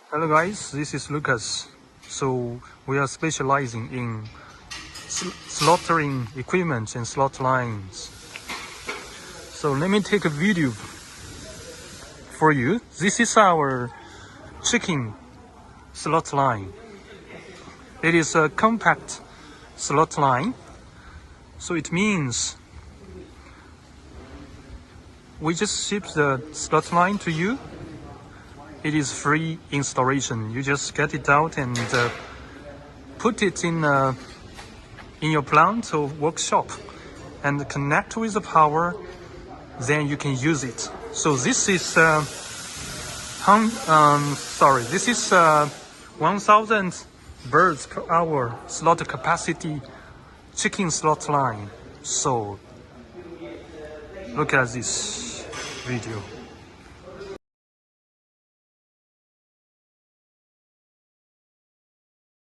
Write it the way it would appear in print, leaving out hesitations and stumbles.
Hello guys, this is Lucas. So we are specializing in slaughtering equipment and slaughter lines. So let me take a video for you. This is our chicken slaughter line. It is a compact slaughter line. So it means we just ship the slaughter line to you. It is free installation. You just get it out and put it in your plant or workshop and connect with the power. Then you can use it. So this is this is 1,000 birds per hour slaughter capacity chicken slaughter line. So look at this video.